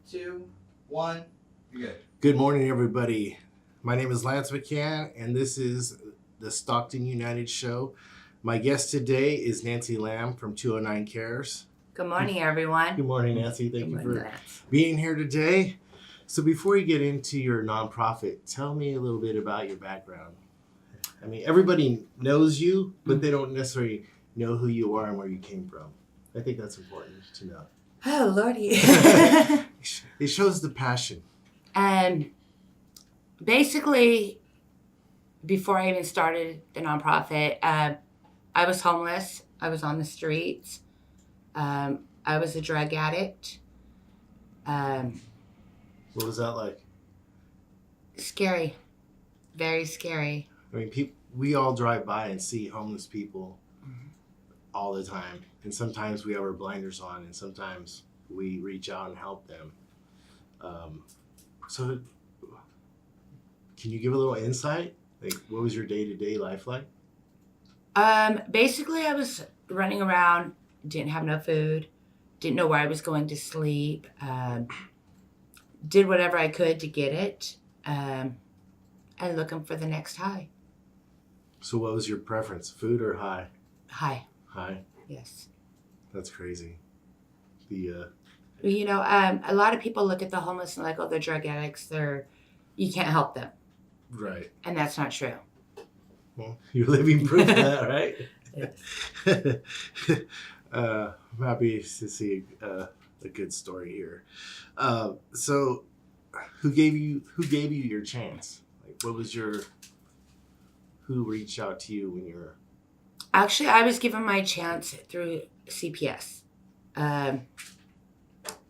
2, 1. You're good. Good morning, everybody. My name is Lance McHan, and this is the Stockton United show. My guest today is Nancy Lamb from 209 Cares. Good morning, everyone. Good morning, Nancy. Thank Good you morning, for Lance. being here today. So before you get into your nonprofit, tell me a little bit about your background. I mean, everybody knows you, but they don't necessarily know who you are and where you came from. I think that's important to know. Oh, Lordy. It shows the passion. Basically, before I even started the nonprofit, I was homeless. I was on the streets. I was a drug addict. What was that like? Scary. Very scary. I mean, we all drive by and see homeless people all the time. And sometimes we have our blinders on, and sometimes we reach out and help them. So can you give a little insight? Like, what was your day-to-day life like? Basically, I was running around, didn't have no food, didn't know where I was going to sleep, did whatever I could to get it, and looking for the next high. So what was your preference, food or high? High. High? Yes. That's crazy. You know, a lot of people look at the homeless and like, oh, they're drug addicts. You can't help them. Right. And that's not true. Well, you're living proof of that, right? Yes. I'm happy to see a good story here. So, who gave you your chance? Like, who reached out to you when you were? Actually, I was given my chance through CPS. I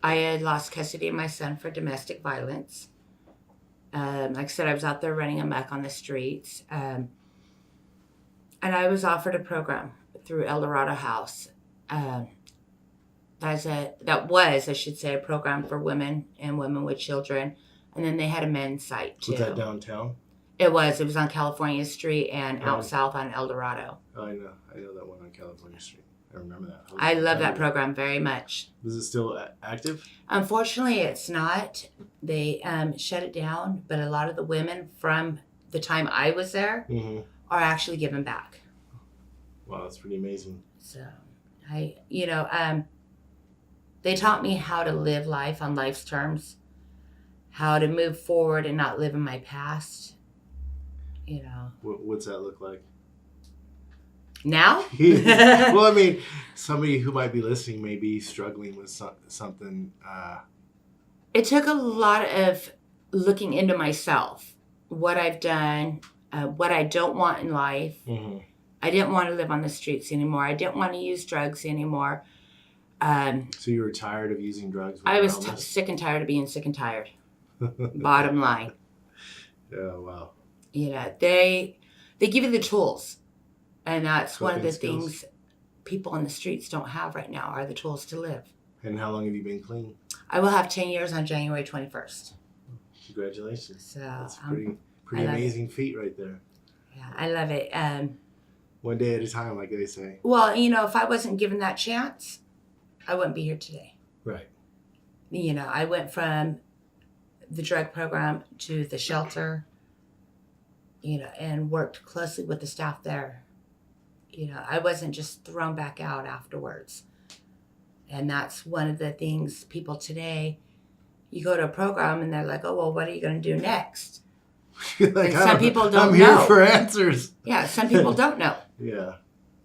had lost custody of my son for domestic violence. Like I said, I was out there running amok on the streets. And I was offered a program through El Dorado House. That was, I should say, a program for women and women with children. And then they had a men's site, too. Was that downtown? It was on California Street and out south on El Dorado. Oh, I know that one on California Street. I remember that. I love that program very much. Is it still active? Unfortunately, it's not. They shut it down, but a lot of the women from the time I was there are actually given back. Wow, that's pretty amazing. So, they taught me how to live life on life's terms, how to move forward and not live in my past. You know. What's that look like? Now? Well, I mean, somebody who might be listening may be struggling with something. It took a lot of looking into myself, what I've done, what I don't want in life. Mm-hmm. I didn't want to live on the streets anymore. I didn't want to use drugs anymore. So you were tired of using drugs? I was sick and tired of being sick and tired. Bottom line. Yeah, wow. You know, they give you the tools. And that's one of the things people on the streets don't have right now are the tools to live. And how long have you been clean? I will have 10 years on January 21st. Congratulations. So that's pretty amazing feat right there. Yeah, I love it. One day at a time, like they say. Well, you know, if I wasn't given that chance, I wouldn't be here today. Right. You know, I went from the drug program to the shelter, you know, and worked closely with the staff there. You know, I wasn't just thrown back out afterwards. And that's one of the things people today, you go to a program and they're like, oh, well, what are you going to do next? Like, and some people don't know. I'm here for answers. Yeah, some people don't know. Yeah.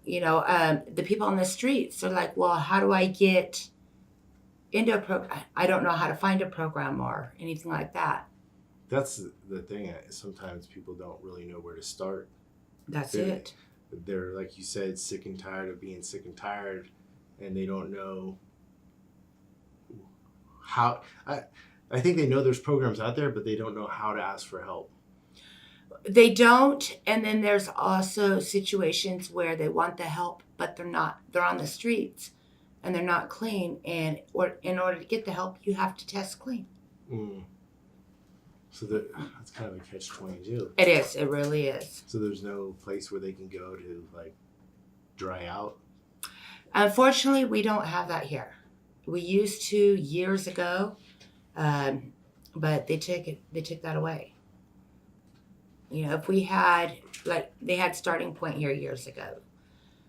You know, the people on the streets are like, well, how do I get into a program? I don't know how to find a program or anything like that. That's the thing. Sometimes people don't really know where to start. That's it. They're, like you said, sick and tired of being sick and tired, and they don't know how. I think they know there's programs out there, but they don't know how to ask for help. They don't, and then there's also situations where they want the help, but they're not. They're on the streets, and they're not clean, and in order to get the help, you have to test clean. So that's kind of a catch-22. It is. It really is. So there's no place where they can go to, like, dry out? Unfortunately, we don't have that here. We used to years ago. But they took that away. You know, if we had, like, they had Starting Point here years ago,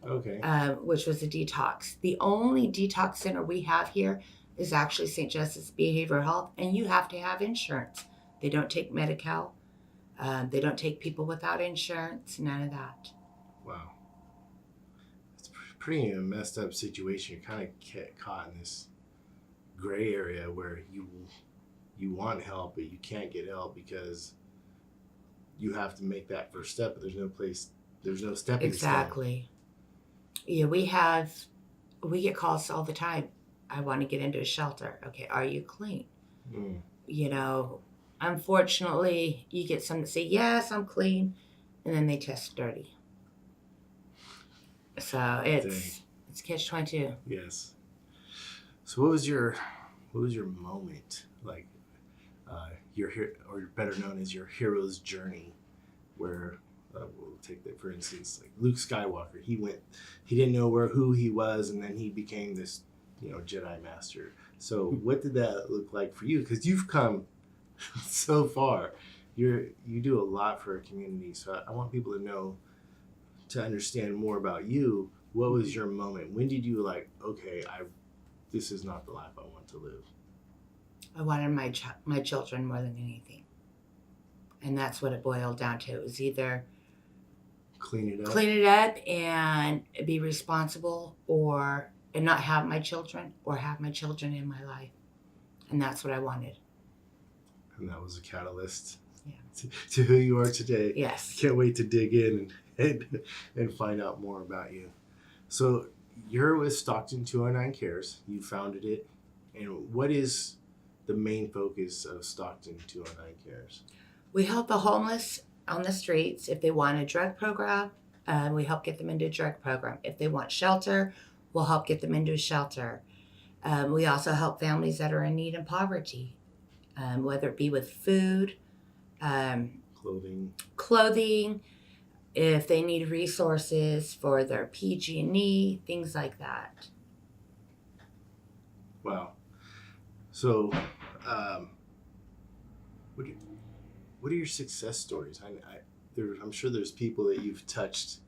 Okay. which was a detox. The only detox center we have here is actually St. Joseph's Behavioral Health, and you have to have insurance. They don't take Medi-Cal. They don't take people without insurance, none of that. Wow. It's pretty messed up situation. You're kind of caught in this gray area where you want help, but you can't get help because you have to make that first step, but there's no stepping Exactly. Yeah, we get calls all the time. I want to get into a shelter. Okay, are you clean? stone. You know, unfortunately, you get some that say, yes, I'm clean, and then they test dirty. So it's catch-22. Yes. So what was your moment, like your or better known as your hero's journey, where we'll take that for instance, like Luke Skywalker. He didn't know who he was, and then he became this, Jedi master. So what did that look like for you? Because you've come so far. You do a lot for a community. So I want people to understand more about you. What was your moment? When did you okay, this is not the life I want to live? I wanted my children more than anything. And that's what it boiled down to. It was either Clean it up and be responsible, and not have my children, or have my children in my life. And that's what I wanted. And that was a catalyst Yeah. to who you are today. Yes. Can't wait to dig in and find out more about you. So you're with Stockton 209 Cares. You founded it. And what is the main focus of Stockton 209 Cares? We help the homeless on the streets. If they want a drug program, we help get them into a drug program. If they want shelter, we'll help get them into a shelter. We also help families that are in need and poverty, whether it be with food, clothing, if they need resources for their PG&E, things like that. Wow. So, what are your success stories? I'm sure there's people that you've touched,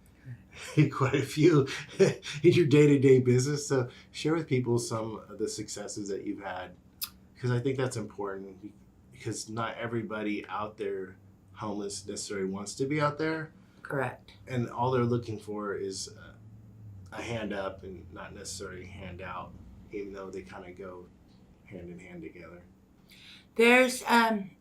quite a few, in your day-to-day business. So share with people some of the successes that you've had, because I think that's important, because not everybody out there homeless necessarily wants to be out there. Correct. And all they're looking for is a hand up and not necessarily a hand out, even though they kind of go hand in hand together. There's,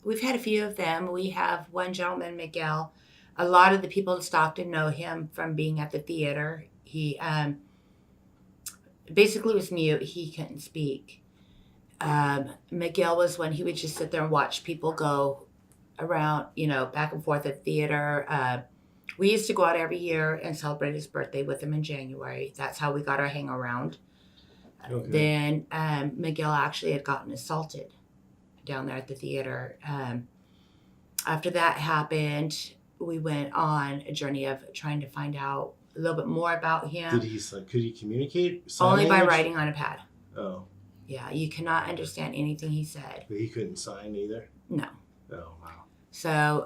we've had a few of them. We have one gentleman, Miguel. A lot of the people in Stockton know him from being at the theater. He basically was mute. He couldn't speak. Miguel was when he would just sit there and watch people go around, back and forth at theater. We used to go out every year and celebrate his birthday with him in January. That's how we got our hang around. Okay. Then Miguel actually had gotten assaulted down there at the theater. After that happened, we went on a journey of trying to find out a little bit more about him. Could he communicate? Only by writing on a pad. Oh. Yeah, you cannot understand anything he said. But he couldn't sign either? No. Oh, wow. So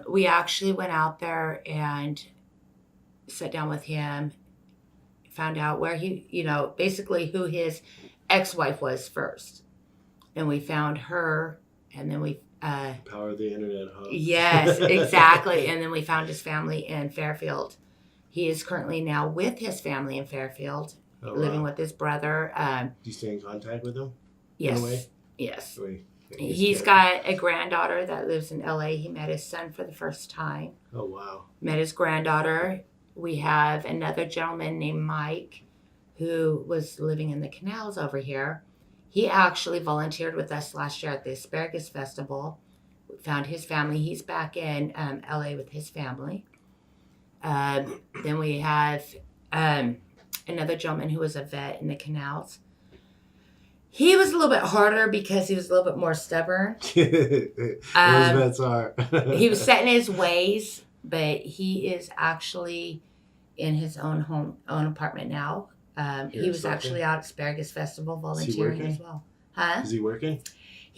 we actually went out there and sat down with him, found out where he, basically who his ex-wife was first. And we found her, and then we... Power of the internet, huh? Yes, exactly. And then we found his family in Fairfield. He is currently now with his family in Fairfield, living with his brother. Do you stay in contact with him? Yes. In a way? Yes. Wait, he's got a granddaughter that lives in LA. He met his son for the first time. Oh, wow. Met his granddaughter. We have another gentleman named Mike who was living in the canals over here. He actually volunteered with us last year at the Asparagus Festival. We found his family. He's back in LA with his family. Then we have another gentleman who was a vet in the canals. He was a little bit harder because he was a little bit more stubborn. Those vets are. He was set in his ways, but he is actually in his own apartment now. He was actually out at Asparagus Festival volunteering as well. Huh? Is he working?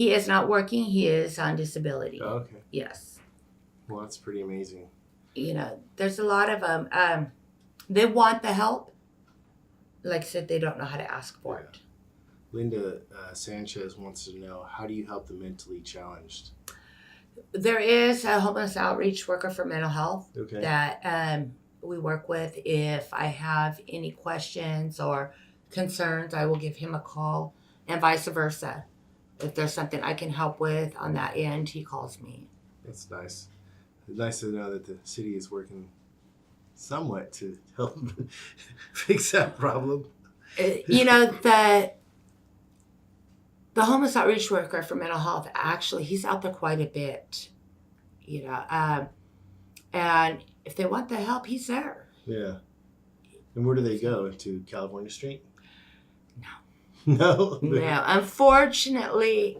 He is not working. He is on disability. Oh, okay. Yes. Well, that's pretty amazing. You know, there's a lot of them. They want the help. Like I said, they don't know how to ask for it. Linda Sanchez wants to know, how do you help the mentally challenged? There is a homeless outreach worker for mental health Okay. that we work with. If I have any questions or concerns, I will give him a call, and vice versa. If there's something I can help with on that end, he calls me. That's nice. It's nice to know that the city is working somewhat to help fix that problem. You know, the homeless outreach worker for mental health, actually, he's out there quite a bit. You know, and if they want the help, he's there. Yeah. And where do they go? To California Street? No. No? No. Unfortunately,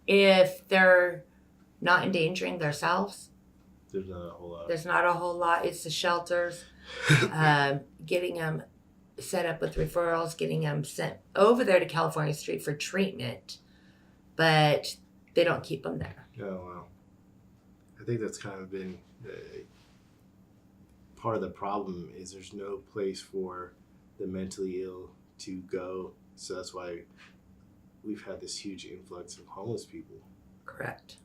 if they're not endangering themselves, There's not a whole lot. there's not a whole lot. It's the shelters, getting them set up with referrals, getting them sent over there to California Street for treatment, but they don't keep them there. Oh, wow. I think that's kind of been part of the problem is there's no place for the mentally ill to go. So that's why we've had this huge influx of homeless people. Correct.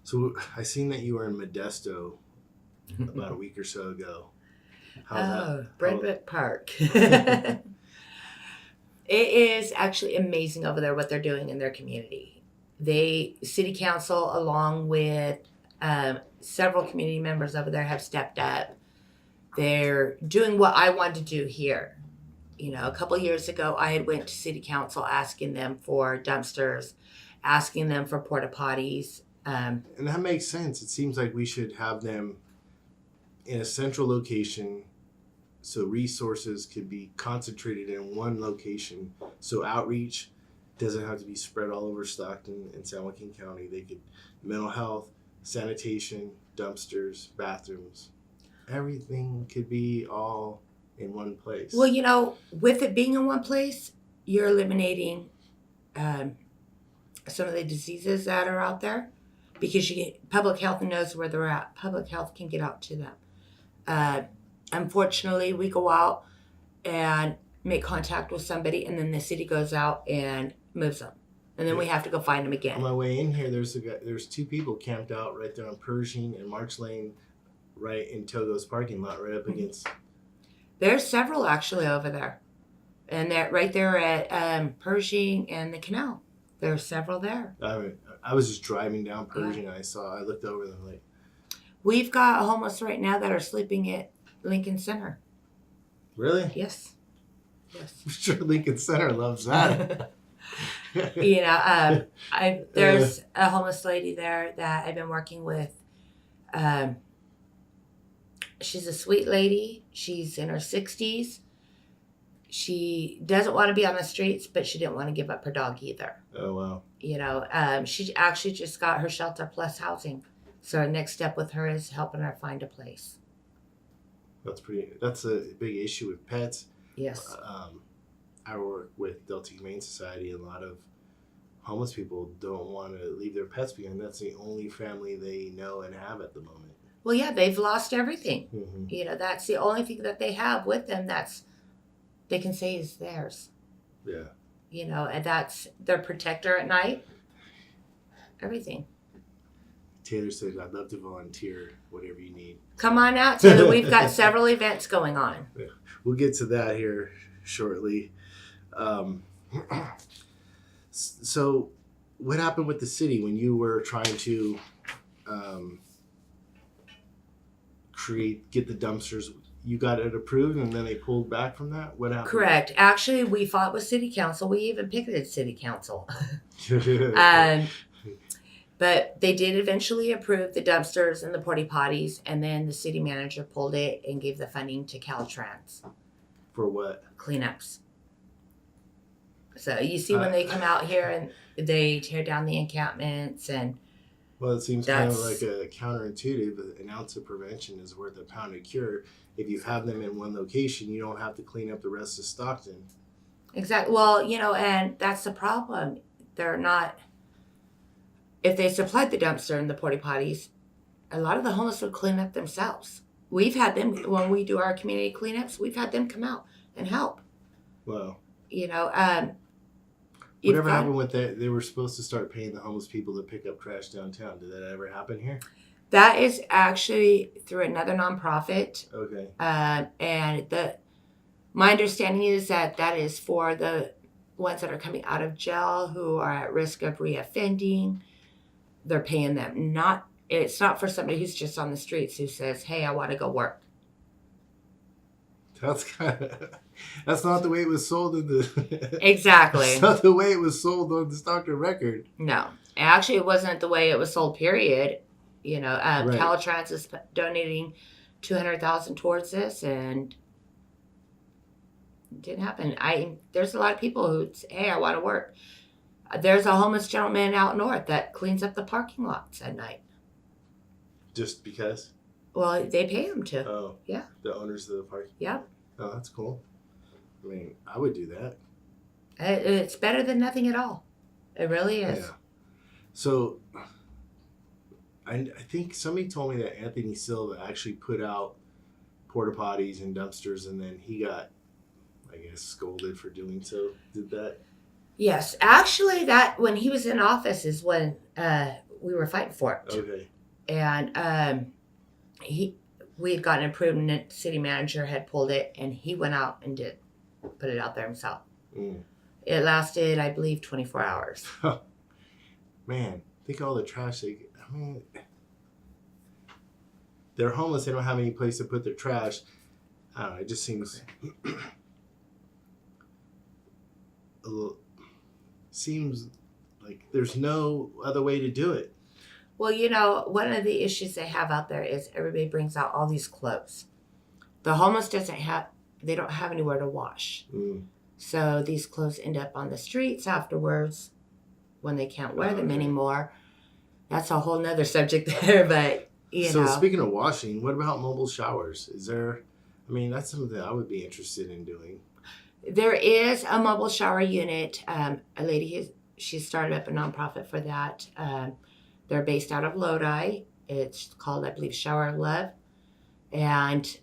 So I seen that you were in Modesto about a week or so ago. Breadbrook Park. It is actually amazing over there what they're doing in their community. City council, along with several community members over there, have stepped up. They're doing what I want to do here. You know, a couple of years ago, I had went to city council asking them for dumpsters, asking them for porta potties. And that makes sense. It seems like we should have them in a central location so resources could be concentrated in one location. So outreach doesn't have to be spread all over Stockton and San Joaquin County. They could mental health, sanitation, dumpsters, bathrooms. Everything could be all in one place. Well, you know, with it being in one place, you're eliminating some of the diseases that are out there because public health knows where they're at. Public health can get out to them. Unfortunately, we go out and make contact with somebody, and then the city goes out and moves them, and then we have to go find them On again. my way in here, there's two people camped out right there on Pershing and March Lane, right in Togo's parking lot, right up against. There's several actually over there, and they're right there at Pershing and the canal. There's several there. I was just driving down Pershing, and I looked over them like. We've got homeless right now that are sleeping at Lincoln Center. Really? Yes. I'm sure Lincoln Center loves that. You know, there's a homeless lady there that I've been working with. She's a sweet lady. She's in her 60s. She doesn't want to be on the streets, but she didn't want to give up her dog either. Oh, wow. You know, she actually just got her shelter plus housing. So our next step with her is helping her find a place. That's a big issue with pets. Yes. I work with Delta Humane Society, and a lot of homeless people don't want to leave their pets behind. That's the only family they know and have at the moment. Well, yeah, they've lost everything. Mm-hmm. You know, that's the only thing that they have with them they can say is theirs. Yeah. You know, and that's their protector at night. Everything. Taylor said, I'd love to volunteer, whatever you need. Come on out, Taylor. We've got several events going on. Yeah. We'll get to that here shortly. So what happened with the city when you were trying to get the dumpsters? You got it approved and then they pulled back from that? What happened? Correct. Actually, we fought with city council. We even picketed city council. But they did eventually approve the dumpsters and the porta potties, and then the city manager pulled it and gave the funding to Caltrans. For what? Cleanups. So you see when they come out here and they tear down the encampments and. Well, it seems kind of like a counterintuitive. An ounce of prevention is worth a pound of cure. If you have them in one location, you don't have to clean up the rest of Stockton. Exactly. Well, you know, and that's the problem. they're not. If they supplied the dumpster and the porta potties, a lot of the homeless would clean up themselves. We've had them, when we do our community cleanups, we've had them come out and help. Wow. You know, Whatever happened with that? They were supposed to start paying the homeless people to pick up trash downtown. Did that ever happen here? that is actually through another nonprofit. Okay. And my understanding is that is for the ones that are coming out of jail who are at risk of reoffending. They're paying them. It's not for somebody who's just on the streets who says, "Hey, I want to go work." That's not the way it was sold in the. Exactly. That's not the way it was sold on the Stockton record. No, actually, it wasn't the way it was sold. Period. You know, Right. Caltrans is donating $200,000 towards this, and it didn't happen. There's a lot of people who say, "Hey, I want to work." There's a homeless gentleman out north that cleans up the parking lots at night. Just because? Well, they pay him to. Oh. Yeah. The owners of the park. Yeah. Oh, that's cool. I mean, I would do that. It's better than nothing at all. It really is. Yeah. So, I think somebody told me that Anthony Silva actually put out porta potties and dumpsters, and then he got, I guess, scolded for doing so. Did that? Yes, actually, that when he was in office is when we were fighting for it, Okay. and we had gotten approved, and the city manager had pulled it, and he went out and put it out there himself. Mm. It lasted, I believe, 24 hours. Man, think of all the trash they're homeless. They don't have any place to put their trash. I don't know. It just seems seems like there's no other way to do it. Well, you know, one of the issues they have out there is everybody brings out all these clothes. The homeless they don't have anywhere to wash. Mm. So these clothes end up on the streets afterwards when they can't wear them anymore. That's a whole nother subject there, but you know. So speaking of washing, what about mobile showers? That's something I would be interested in doing. There is a mobile shower unit. A lady, she started up a nonprofit for that. They're based out of Lodi. It's called, I believe, Shower of Love. And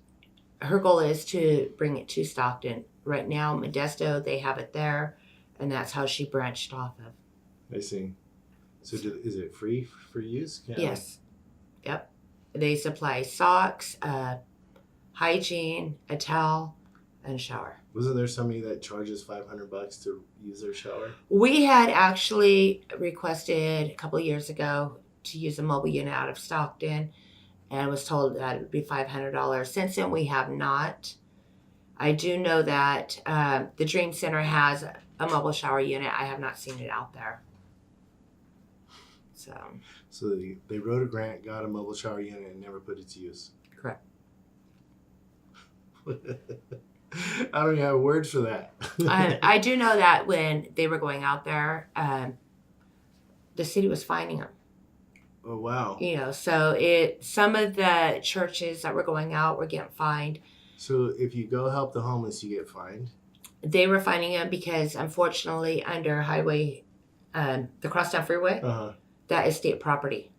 her goal is to bring it to Stockton. Right now, Modesto, they have it there. And that's how she branched off of. I see. So is it free for use? Yes. Yep. They supply socks, hygiene, a towel, and a shower. Wasn't there somebody that charges $500 to use their shower? We had actually requested a couple of years ago to use a mobile unit out of Stockton, and was told that it would be $500. Since then, we have not. I do know that the Dream Center has a mobile shower unit. I have not seen it out there. So they wrote a grant, got a mobile shower unit, and never put it to use. Correct. I don't even have words for that. I do know that when they were going out there, the city was fining them. Oh, wow. You know, so some of the churches that were going out were getting fined. So if you go help the homeless, you get fined? They were fining them because, unfortunately, under highway, the Crosstown Freeway, that is state property.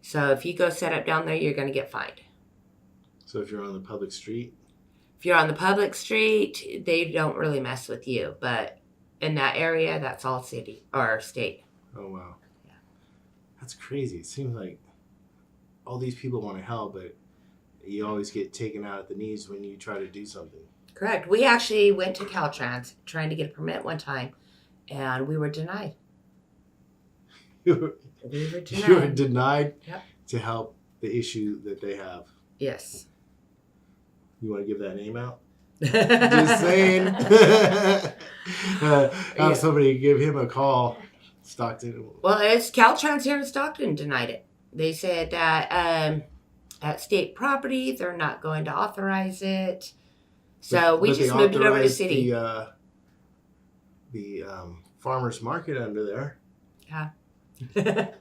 So if you go set up down there, you're going to get fined. So if you're on the public street? If you're on the public street, they don't really mess with you. But in that area, that's all city or state. Oh, wow. Yeah. That's crazy. It seems like all these people want to help, but you always get taken out at the knees when you try to do something. Correct. We actually went to Caltrans trying to get a permit one time, and we were denied. You were denied Yep. to help the issue that they have. Yes. You want to give that name out? Just saying. Have somebody give him a call. Stockton. Well, it's Caltrans here in Stockton denied it. They said that at state property, they're not going to authorize it. So we just moved it over to city. The farmer's market under there. Yeah.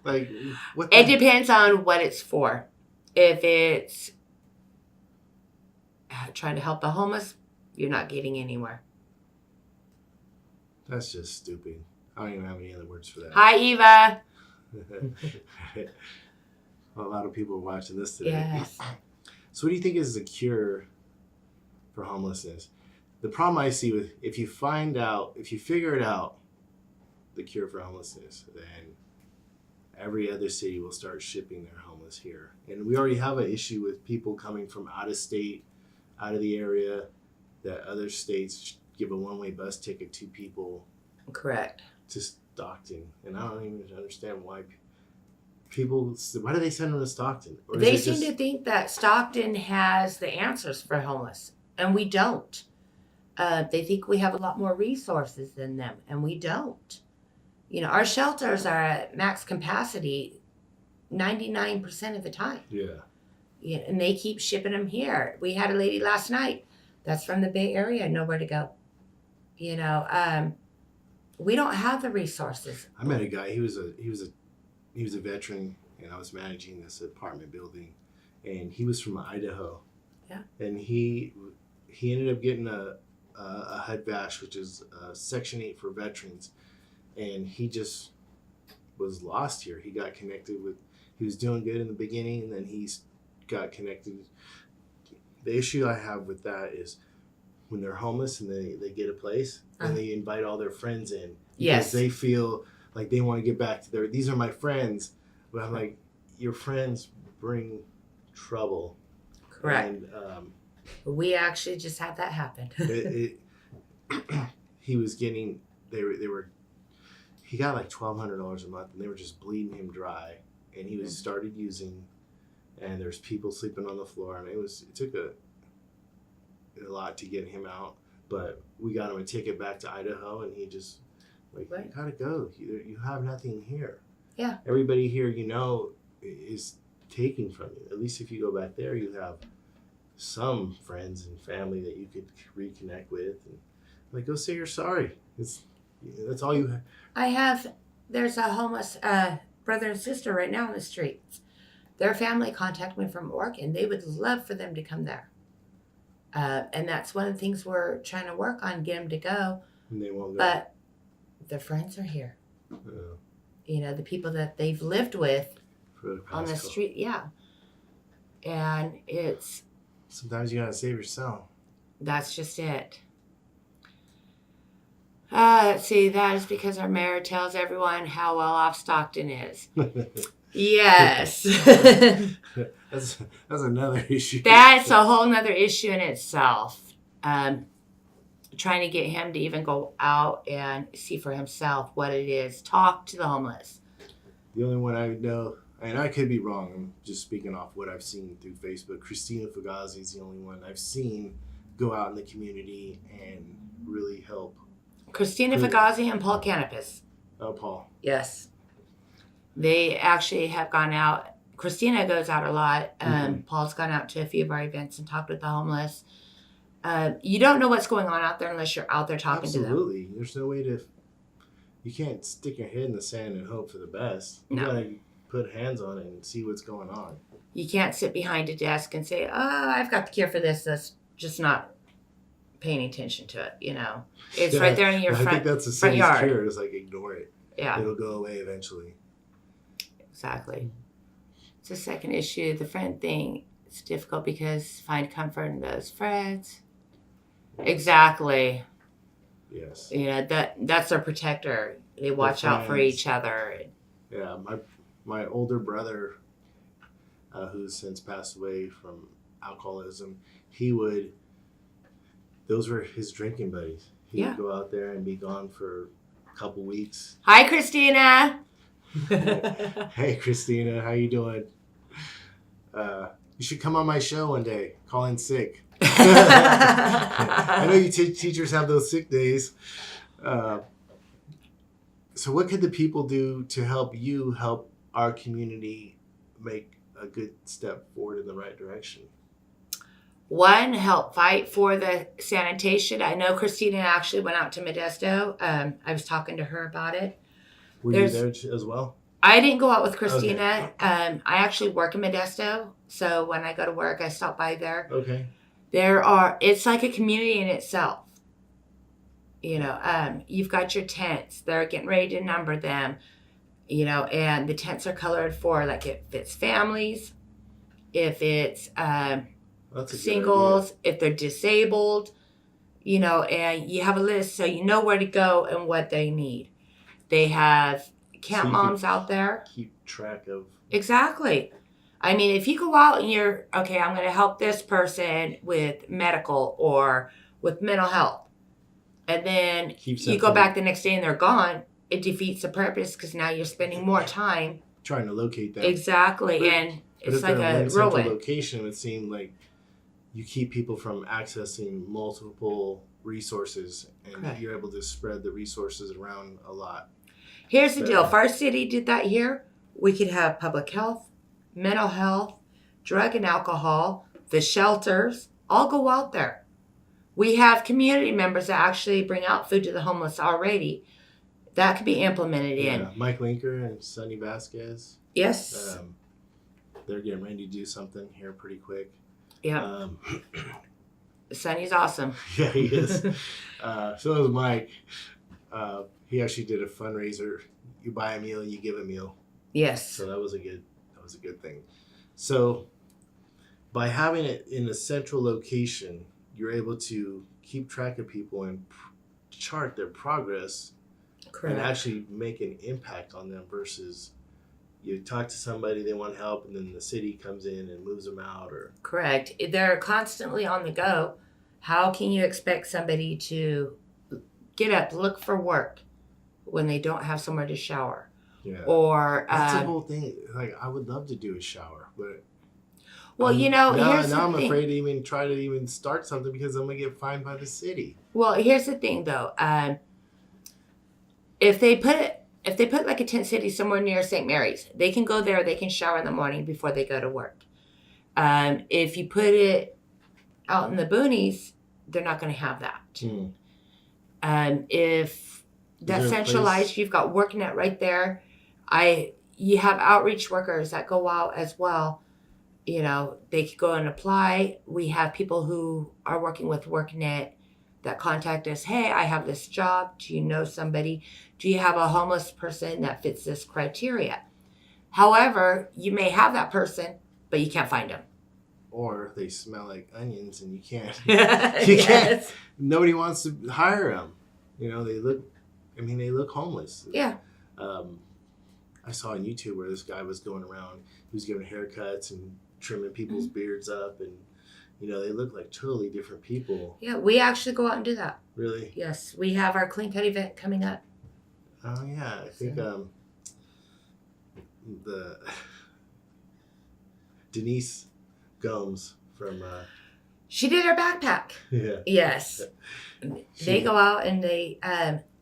Like what? It depends on what it's for. If it's trying to help the homeless, you're not getting anywhere. That's just stupid. I don't even have any other words for that. Hi, Eva. A lot of people are watching this today. Yes. So what do you think is the cure for homelessness? The problem I see with, if you figure it out, the cure for homelessness, then every other city will start shipping their homeless here. And we already have an issue with people coming from out of state, out of the area, that other states give a one-way bus ticket to people. Correct. To Stockton. And I don't even understand why do they send them to Stockton? Or They seem to think that Stockton has the answers for homeless, and we don't. They think we have a lot more resources than them, and we don't. You know, our shelters are at max capacity 99% of the time. Yeah. Yeah, and they keep shipping them here. We had a lady last night that's from the Bay Area, nowhere to go. You know, we don't have the resources. I met a guy. He was a veteran, and I was managing this apartment building, and he was from Idaho. Yeah. And he ended up getting a HUD-VASH, which is Section 8 for veterans, and he just was lost here. He got connected with. He was doing good in the beginning, and then he got connected. The issue I have with that is when they're homeless and they get a place, and they invite all their friends in. Yes. Because they feel like they want to get back to these are my friends. But I'm like, your friends bring trouble. Correct. And We actually just had that happen. he was getting, he got like $1,200 a month, and they were just bleeding him dry. And he was started using, and there's people sleeping on the floor, and it took a lot to get him out. But we got him a ticket back to Idaho, and he just you gotta go. You have nothing here. Yeah. Everybody here, is taking from you. At least if you go back there, you have some friends and family that you could reconnect with, and go say you're sorry. That's all you have. There's a homeless brother and sister right now on the streets. Their family contacted me from Oregon. They would love for them to come there. And that's one of the things we're trying to work on, get them to go. And they won't go. But their friends are here. The people that they've lived with on the street. Yeah. And it's... Sometimes you gotta save yourself. That's just it. Let's see. That is because our mayor tells everyone how well off Stockton is. Yes. That's another issue. That's a whole nother issue in itself. Trying to get him to even go out and see for himself what it is. Talk to the homeless. The only one I know, and I could be wrong, I'm just speaking off what I've seen through Facebook, Christina Fugazi is the only one I've seen go out in the community and really help. Christina Fugazi and Paul Canopus. Oh, Paul. Yes. They actually have gone out. Christina goes out a lot. Paul's gone out to a few of our events and talked with the homeless. You don't know what's going on out there unless you're out there talking to them. Absolutely. There's no way you can't stick your head in the sand and hope for the best. You gotta put hands on it and see what's going on. You can't sit behind a desk and say, I've got the cure for this. That's just not paying attention to it, It's right there in your front yard. I think that's the city's cure, is ignore it. Yeah. It'll go away eventually. Exactly. It's the second issue. The friend thing, it's difficult because find comfort in those friends. Exactly. Yes. That's their protector. They watch out for each other. Yeah, my older brother, who's since passed away from alcoholism, those were his drinking buddies. He would go out there and be gone for a couple weeks. Hi, Christina. Hey, Christina, how you doing? You should come on my show one day. Call in sick. I know you teachers have those sick days. So what could the people do to help our community make a good step forward in the right direction? One, help fight for the sanitation. I know Christina actually went out to Modesto. I was talking to her about it. Were you there as well? I didn't go out with Christina. Okay. I actually work in Modesto. So when I go to work, I stop by there. Okay. It's like a community in itself. You've got your tents. They're getting ready to number them, and the tents are colored for, like, if it's families, if it's That's a good singles, if they're disabled, and you have a list so you know where to go and what they need. They have camp So you moms can out there. Keep track of. Exactly. I mean, if you go out and you're, okay, I'm going to help this person with medical or with mental health, and then Keep you go back the next day and they're gone, it defeats the purpose because now you're spending more time. Trying to locate them. Exactly. But and if it's like they're in a one central whirlwind. location, it would seem like you keep people from accessing multiple resources, and Correct. you're able to spread the resources around a lot. Here's the deal. If our city did that here, we could have public health, mental health, drug and alcohol, the shelters, all go out there. We have community members that actually bring out food to the homeless already. That could be implemented in. Yeah, Mike Linker and Sonny Vasquez. Yes. They're getting ready to do something here pretty quick. Yeah. Sonny's awesome. Yeah, he is. So is Mike. He actually did a fundraiser. You buy a meal, you give a meal. Yes. So that was a good thing. So by having it in a central location, you're able to keep track of people and chart their progress. Correct. And actually make an impact on them versus you talk to somebody, they want help, and then the city comes in and moves them out. Or Correct. They're constantly on the go. How can you expect somebody to get up, look for work when they don't have somewhere to shower? yeah, Or that's the whole thing. Like, I would love to do a shower, but well, here's now the I'm thing. afraid to even try to even start something because I'm gonna get fined by the city. Well, here's the thing, though. If they put like a tent city somewhere near St. Mary's, they can go there. They can shower in the morning before they go to work. If you put it out in the boonies, they're not going to have that. If that's centralized, you've got WorkNet right there. You have outreach workers that go out as well. They could go and apply. We have people who are working with WorkNet that contact us. Hey, I have this job. Do you know somebody? Do you have a homeless person that fits this criteria? However, you may have that person, but you can't find them. Or they smell like onions and you can't. Yes. Nobody wants to hire them. They look homeless. Yeah. I saw on YouTube where this guy was going around, he was giving haircuts and trimming people's beards up, and they look like totally different people. Yeah, we actually go out and do that. Really? Yes, we have our clean cut event coming up. Oh yeah, I think the Denise Gomes from she did her backpack. Yeah. Yes. They go out and they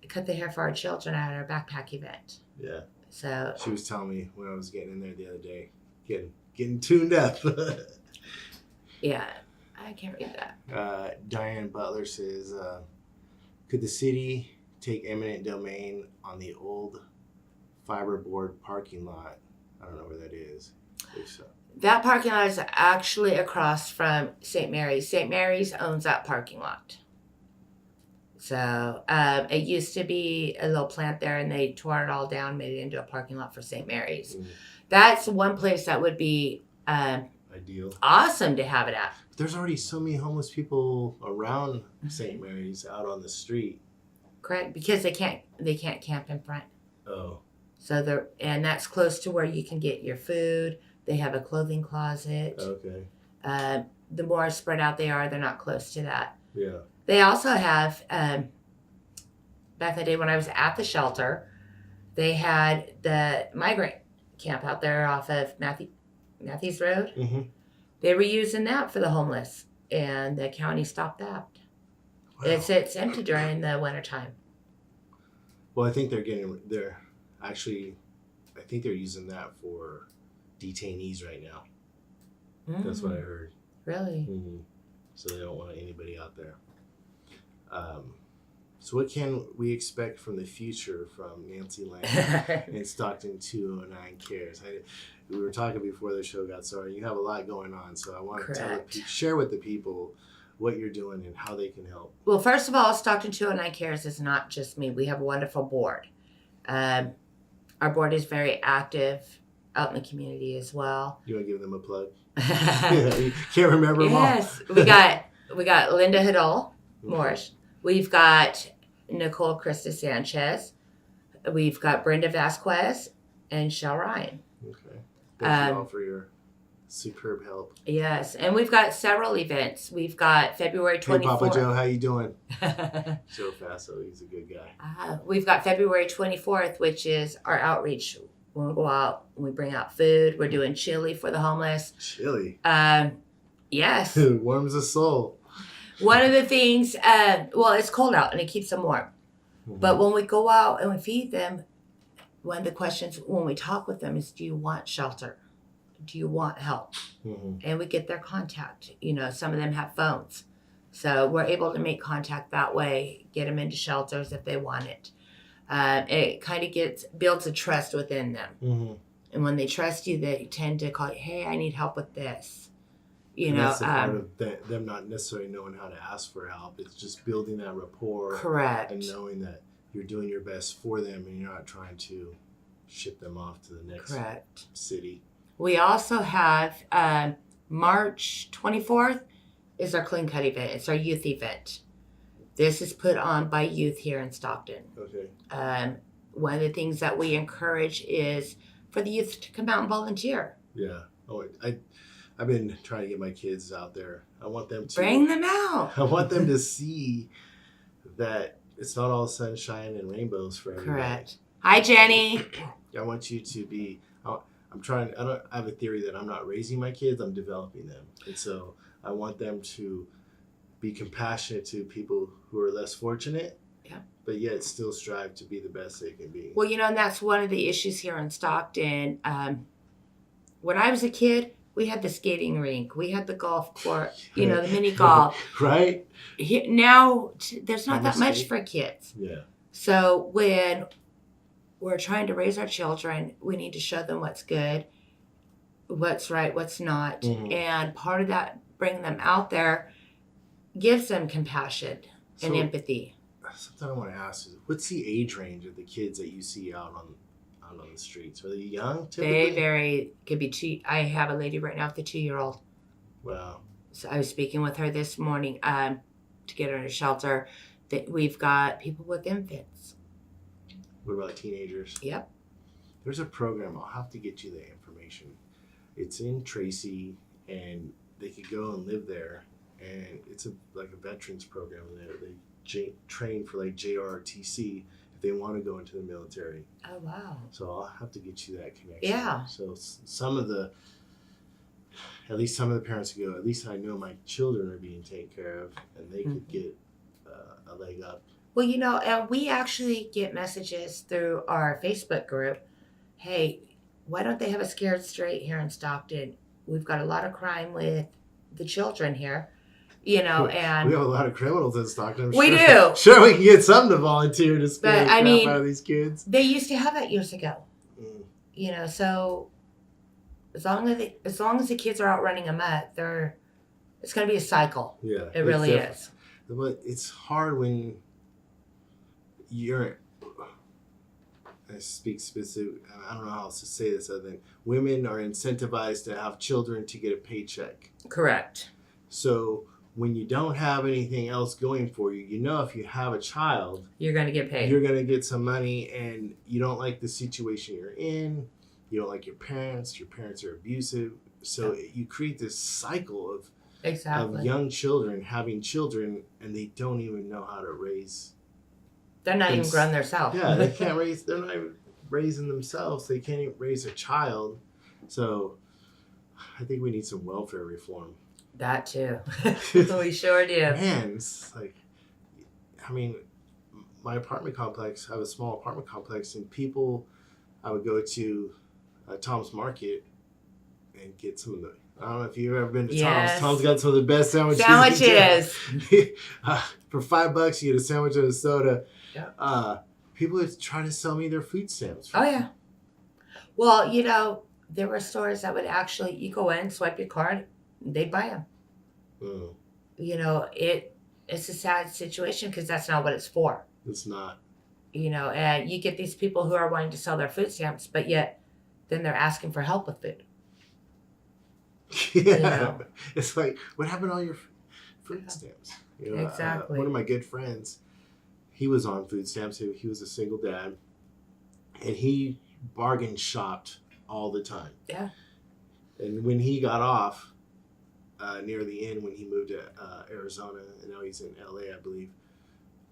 cut the hair for our children at our backpack event. Yeah. So she was telling me when I was getting in there the other day, getting tuned up. yeah, I can't read that. Diane Butler says, could the city take eminent domain on the old fiberboard parking lot? I don't know where that is. If so. That parking lot is actually across from St. Mary's. St. Mary's owns that parking lot. So it used to be a little plant there, and they tore it all down, made it into a parking lot for St. Mary's. That's one place that would be ideal, awesome to have it at. There's already so many homeless people around St. Mary's out on the street. Correct, because they can't camp in front. Oh. So and that's close to where you can get your food. They have a clothing closet. Okay. The more spread out they are, they're not close to that. Yeah. They also have, back in the day when I was at the shelter, they had the migrant camp out there off of Matthews Road. Mm-hmm. They were using that for the homeless, and the county stopped that. Wow. It's empty during the wintertime. Well, I think they're using that for detainees right now. Mm-hmm. That's what I heard. Really? Mm-hmm. So they don't want anybody out there. So what can we expect from the future from Nancy Lang and Stockton 209 Cares? We were talking before the show got started. You have a lot going on, so I want to share with the people what you're doing and how they can help. Well, first of all, Stockton 209 Cares is not just me. We have a wonderful board. Our board is very active out in the community as well. You want to give them a plug? You can't remember them all. Yes, we got Linda Hiddle Morris. We've got Nicole Krista Sanchez. We've got Brenda Vasquez and Shell Ryan. Okay. Thank you all for your superb help. Yes, and we've got several events. We've got February 24th. Hey, Papa Joe, how you doing? Joe Faso, he's a good guy. We've got February 24th, which is our outreach. When we go out, we bring out food. We're doing chili for the homeless. Chili? Yes. Warms the soul. One of the things, it's cold out and it keeps them warm. Mm-hmm. But when we go out and we feed them, one of the questions when we talk with them is, do you want shelter? Do you want help? Mm-hmm. And we get their contact. Some of them have phones. So we're able to make contact that way, get them into shelters if they want it. It kind of builds a trust within them. Mm-hmm. And when they trust you, they tend to call you, hey, I need help with this. That's the part of them not necessarily knowing how to ask for help. It's just building that rapport. Correct. And knowing that you're doing your best for them and you're not trying to ship them off to the next city. We also have March 24th is our clean cut event. It's our youth event. This is put on by youth here in Stockton. Okay. One of the things that we encourage is for the youth to come out and volunteer. Yeah. Oh, I've been trying to get my kids out there. I want them to bring them out. I want them to see that it's not all sunshine and rainbows for everybody. Correct. Hi, Jenny. I want you to be. I have a theory that I'm not raising my kids. I'm developing them, and so I want them to be compassionate to people who are less fortunate. Yeah. But yet still strive to be the best they can be. Well, and that's one of the issues here in Stockton. When I was a kid, we had the skating rink. We had the golf court, the mini golf. Right? Now, there's not that much for kids. Yeah. So when we're trying to raise our children, we need to show them what's good, what's right, what's not. Mm-hmm. And part of that, bringing them out there, gives them compassion and empathy. Something I want to ask is, what's the age range of the kids that you see out on the streets? Are they young typically? Could be two. I have a lady right now with a 2-year-old. Wow. So I was speaking with her this morning to get her in a shelter. That we've got people with infants. What about teenagers? Yep. There's a program. I'll have to get you the information. It's in Tracy, and they could go and live there. And it's like a veterans program there. They train for like JROTC if they want to go into the military. Oh, wow. So I'll have to get you that connection. Yeah. So at least some of the parents go, at least I know my children are being taken care of, and they could get a leg up. Well, and we actually get messages through our Facebook group. Hey, why don't they have a Scared Straight here in Stockton? We've got a lot of crime with the children here. And we have a lot of criminals in Stockton. We do. Sure, we can get some to volunteer to scare the crap out of these kids. They used to have that years ago. So as long as the kids are out running amok, it's going to be a cycle. Yeah, it really is. But it's hard when I speak specific. I don't know how else to say this other than women are incentivized to have children to get a paycheck. Correct. So when you don't have anything else going for you, if you have a child, you're going to get paid. You're going to get some money, and you don't like the situation you're in. You don't like your parents. Your parents are abusive. So you create this cycle of young children having children, and they don't even know how to raise. They're not even grown themselves. Yeah, they can't raise. They're not even raising themselves. They can't even raise a child. So I think we need some welfare reform. That too. We sure do. Man, it's like, my apartment complex, I have a small apartment complex, and I would go to Tom's Market and get some of the, I don't know if you've ever been to Tom's. Tom's got some of the best sandwiches. For $5, you get a sandwich and a soda. Yeah. People are trying to sell me their food stamps. Oh, yeah. Well, there were stores that would actually, you go in, swipe your card, they'd buy them. it's a sad situation because that's not what it's for. It's not. And you get these people who are wanting to sell their food stamps, but yet then they're asking for help with food. Yeah. It's like, what happened to all your food stamps? Exactly. One of my good friends, he was on food stamps. He was a single dad, and he bargain shopped all the time. Yeah. And when he got off, near the end, when he moved to Arizona, and now he's in LA, I believe,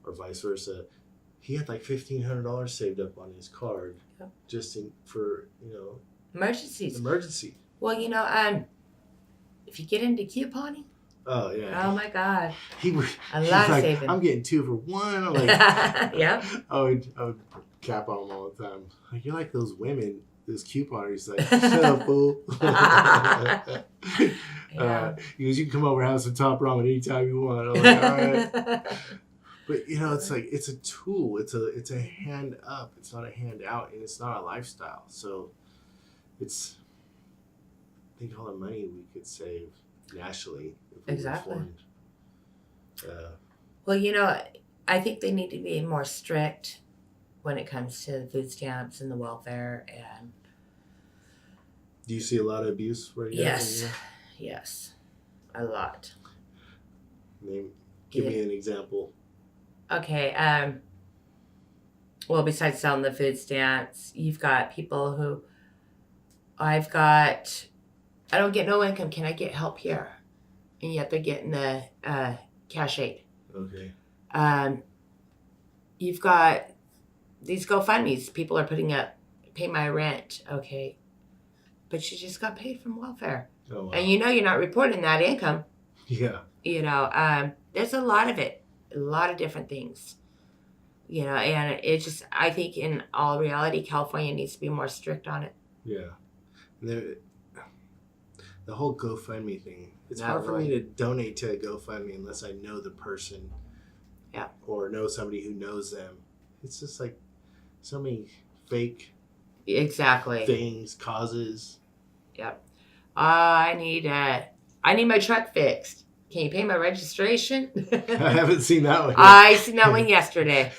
or vice versa, he had like $1,500 saved up on his card, just for Emergencies. emergency. Well, if you get into couponing, Oh yeah. oh my God, He was a lot of like, saving. I'm getting 2 for 1. I'm like, Yep. I would cap on him all the time. Like, you're like those women, those couponers. Like, shut up, fool. Yeah. He goes, you can come over and have some top ramen anytime you want. I'm like, all right. But it's like, it's a tool. It's a hand up. It's not a hand out, and it's not a lifestyle. So think all the money we could save nationally if we Exactly. reformed. Well, I think they need to be more strict when it comes to the food stamps and the welfare. And Do you see a lot of abuse where you yes, yes, a lot. Give me an example. Okay. Well, besides selling the food stamps, you've got people who I don't get no income. Can I get help here? And yet they're getting the cash aid. Okay. You've got these GoFundMes. People are putting up, pay my rent. Okay. But you just got paid from welfare. Oh, wow. And you're not reporting that income. Yeah. There's a lot of it. A lot of different things. And it's just, I think in all reality, California needs to be more strict on it. Yeah. The whole GoFundMe thing. It's Not hard for me really. to donate to a GoFundMe unless I know the person. Yeah. Or know somebody who knows them. It's just like so many fake Exactly. things, causes. Yep. I need my truck fixed. Can you pay my registration? I haven't seen that one yet. I seen that one yesterday.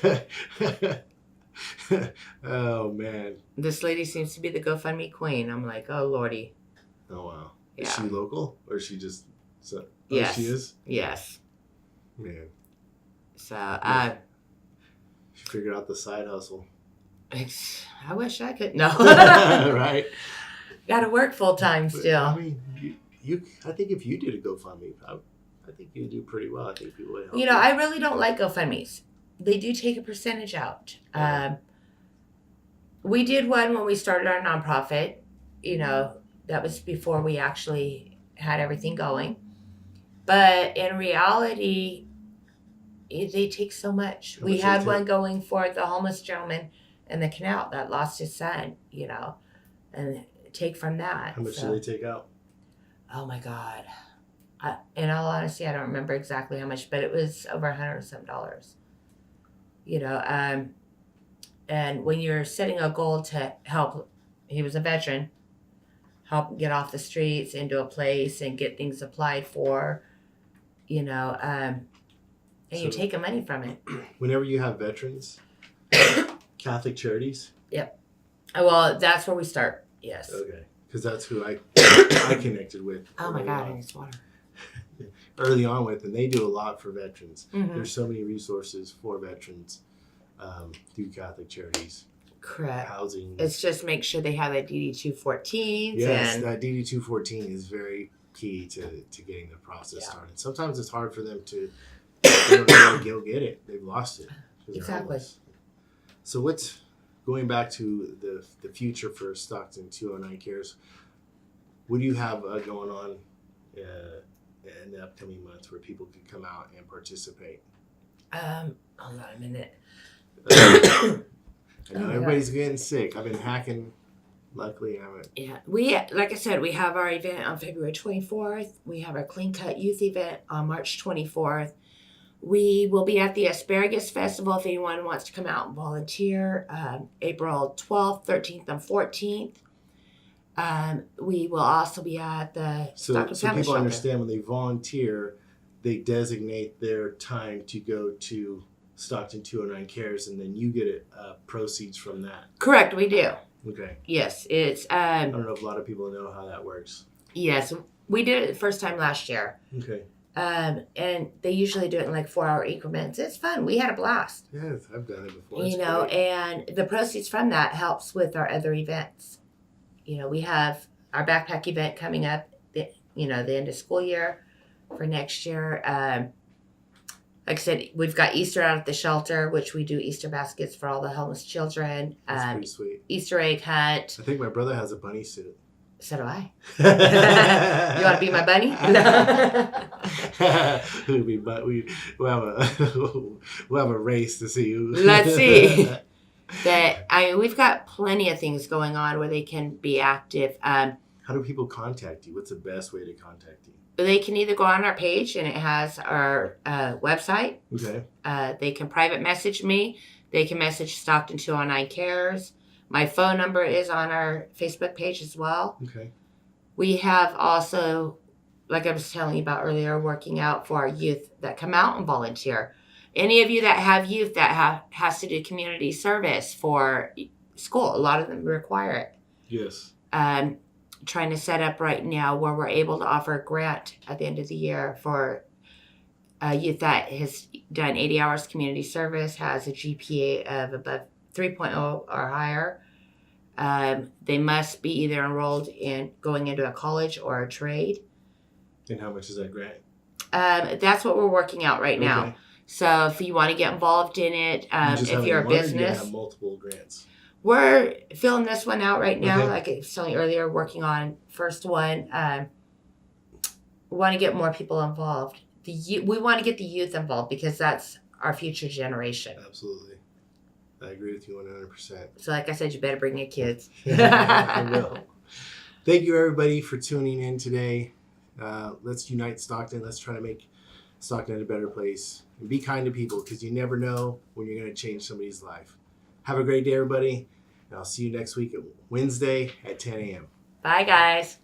Oh, man. This lady seems to be the GoFundMe queen. I'm like, oh, Lordy. Oh, wow. Yeah. Is she local? Or is she just... Yes. She is? Yes. Man. So, She figured out the side hustle. I wish I could. No. Right? Got to work full time still. I mean, I think if you did a GoFundMe, I think you'd do pretty well. I think people would help. I really don't like GoFundMes. They do take a percentage out. We did one when we started our nonprofit. That was before we actually had everything going. But in reality, they take so much. How We much had they one take? going for the homeless gentleman in the canal that lost his son, and take from that. How much So- do they take out? Oh my God. In all honesty, I don't remember exactly how much, but it was over $100 and some. And when you're setting a goal to help, he was a veteran, help get off the streets into a place and get things applied for, and you So- take the money from it. Whenever you have veterans, Catholic Charities. Well, that's where we start. Yes. Okay. Because that's who I connected with. Oh my early God, on- I need water. Early on with, and they do a lot for veterans. Mhm. There's so many resources for veterans through Catholic Charities, Correct. housing. It's just make sure they have that DD 214s Yes, and that DD 214 is very key to getting the process started. Sometimes it's hard for them they don't know where to go get it. They've lost it. 'Cause they're Exactly. homeless. So what's going back to the future for Stockton 209 Cares? What do you have going on in the upcoming months where people can come out and participate? hold on a minute. I know Oh my everybody's getting sick. I've been hacking. Luckily, I haven't. Yeah, like I said, we have our event on February 24th. We have our Clean Cut Youth event on March 24th. We will be at the Asparagus Festival if anyone wants to come out and volunteer. April 12th, 13th, and 14th. We will also be at the So Stockton Family people Shelter. understand when they volunteer, they designate their time to go to Stockton 209 Cares, and then you get proceeds from that. Correct, we do. Okay. Yes, it's I don't know if a lot of people know how that works. yes, we did it the first time last year. Okay. And they usually do it in like 4-hour increments. It's fun. We had a blast. Yes, I've done it before. You It's know, great. and the proceeds from that helps with our other events. You know, we have our backpack event coming up, the end of school year for next year. Like I said, we've got Easter out at the shelter, which we do Easter baskets for all the homeless children. That's pretty sweet. Easter egg hunt. I think my brother has a bunny suit. So do I. You want to be my bunny? We'll have a race to see who. Let's see. We've got plenty of things going on where they can be active. How do people contact you? What's the best way to contact you? They can either go on our page and it has our website. Okay. They can private message me. They can message Stockton 209 Cares. My phone number is on our Facebook page as well. Okay. We have also, like I was telling you about earlier, working out for our youth that come out and volunteer. Any of you that have youth that has to do community service for school, a lot of them require it. Yes. Trying to set up right now where we're able to offer a grant at the end of the year for a youth that has done 80 hours community service, has a GPA of above 3.0 or higher. They must be either enrolled in going into a college or a trade. And how much is that grant? That's what we're working out right now. Okay. So if you want to get involved in it, if you're a business, have multiple grants. we're filling this one out right now. Okay. Like I was telling you earlier, working on first one. We want to get more people involved. We want to get the youth involved because that's our future generation. Absolutely. I agree with you 100%. So like I said, you better bring your kids. I will. Thank you, everybody, for tuning in today. Let's unite Stockton. Let's try to make Stockton a better place. And be kind to people because you never know when you're going to change somebody's life. Have a great day, everybody. And I'll see you next week at Wednesday at 10 a.m. Bye, guys.